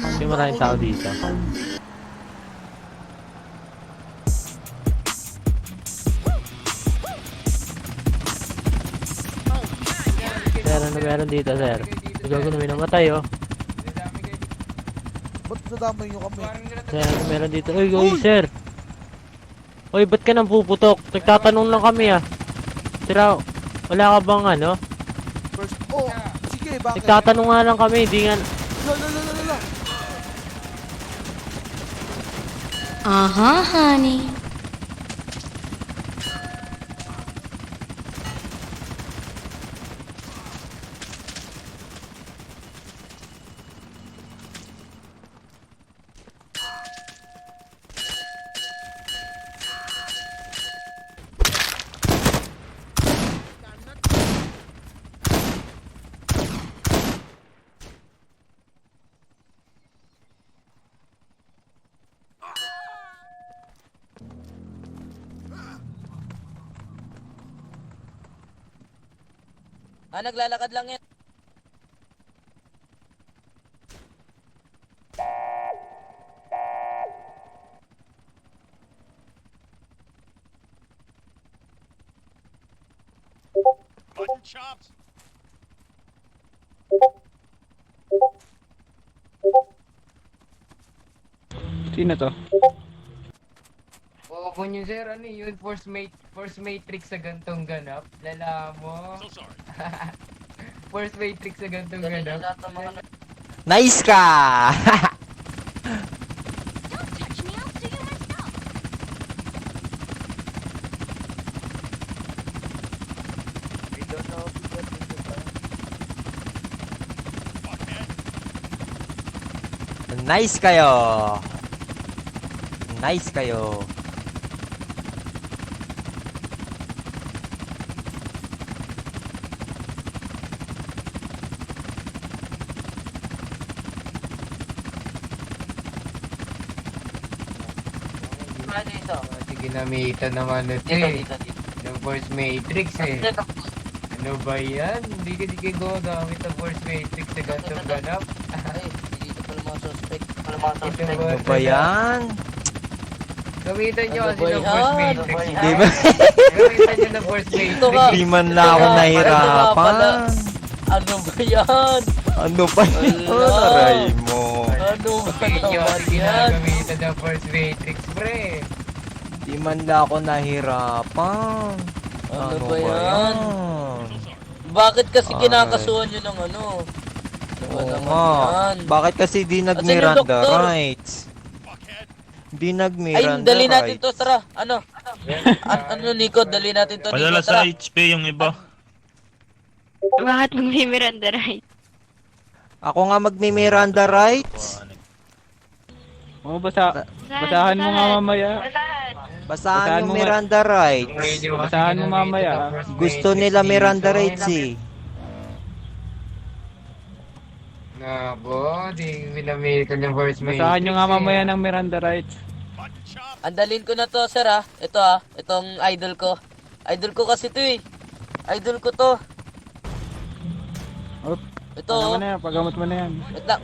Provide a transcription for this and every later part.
Kasi maraming tao dito. Sir, ano meron dito, sir? Gago na may namatay, oh. Ba't nadamay nyo kami? Sir, ano meron dito? Uy, sir! Uy, ba't ka nang puputok? Nagtatanong lang kami, ah. Sira, wala ka bang ano? First, oh, sige, bakit? Nagtatanong nga lang kami, hindi nga... La. Honey. Naglalakad lang yan. Mutton chops. Sino to? Oo po nyo sir, ano yun? Force matrix sa gantong ganap. Lala mo. So sorry. Force matrix sa gantong ganap. Lahat ng mga... Nice ka! Nice kayo! Nice kayo! Dito. Sige ginamitan naman ito Dito, eh. dito, dito. Ng force matrix eh. Ano ba yan? Hindi ka gumagamit ng force matrix sa gantong ganap. Ay, dito pala mga suspect. Pala mga suspect. Ano ba yan? Gamitan nyo Ano kasi ba ng yan? force Ano matrix. ba yan? Di ba? Gamitan nyo ng force Ito matrix. nga. Di man lang ako Ito nga, nahirapan. Ano ba yan? Ano ba yan? Wala. Aray mo. Ano ba Bakit nyo naman kasi yan? ginagamitan ng force matrix, pre? Di man lang ako nahirapan. Ano ba yan? Bakit kasi Aray. kinakasuhan nyo ng ano? Ano ba Oo naman nga. yan? Bakit kasi di Asan yung nag-Miranda doktor? rights? Fuckhead. Di Ay, nag-Miranda dali natin to, rights. tara. Ano? Ano, Nico? Dali natin to, Nico. Padala Tara. sa HP yung iba. Bakit may Miranda right? Ako nga magmi-Miranda rights. Oo, basahan mo nga mamaya. Basahan Basahan yung mo nga. Miranda rights. Basahan mo mamaya, Gusto nila Miranda rights eh. Nako, di ginamitan ng force matrix. Basahan nyo nga eh. mamaya ng Miranda rights. Mutton chops. Andalin ko na to, sir, ha? Ito, Itong idol ko. Idol ko kasi to, eh. Idol ko to. Oh, Ito, ano mo na yan, pagamot mo na yan. Wait lang.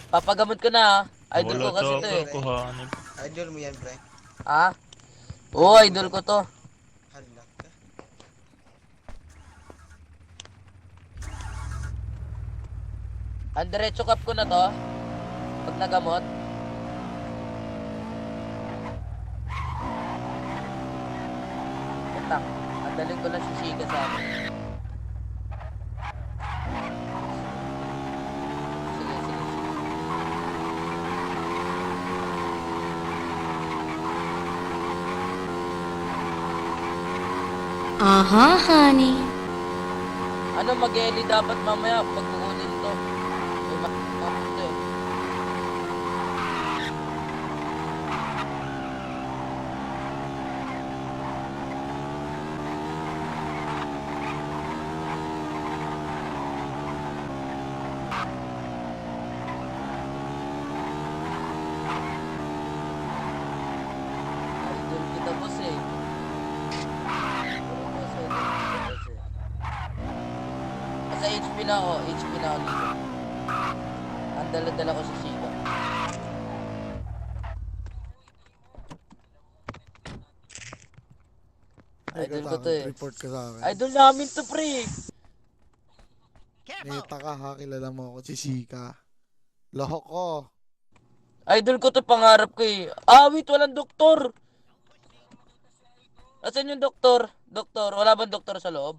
Papagamot ko na, ha? Idol ko kasi to, eh. Kuhanin. Idol mo yan, pre. Ha? Oo, idol ko to. Halak ka. Ang diretso cup ko na to. Pag nagamot. Wait lang. Andalin ko lang si Shiga sa akin. Sige, sige, sige. Honey. Ano mag-eli dapat mamaya pag kukunin to? May ito, eh. Idol kita, boss, eh. Pero boss, idol kita, boss, eh. Sa HP na ako dito. dala-dala ko sa Sika. Idol ko to eh. Report ka sa akin. Idol namin to, pre. Neta ka ha, kilala mo ako, si Shika. Lahok ko. Idol ko to, pangarap ko eh. Ah, wait, walang doktor. Asan yung doktor? Doktor, wala bang doktor sa loob?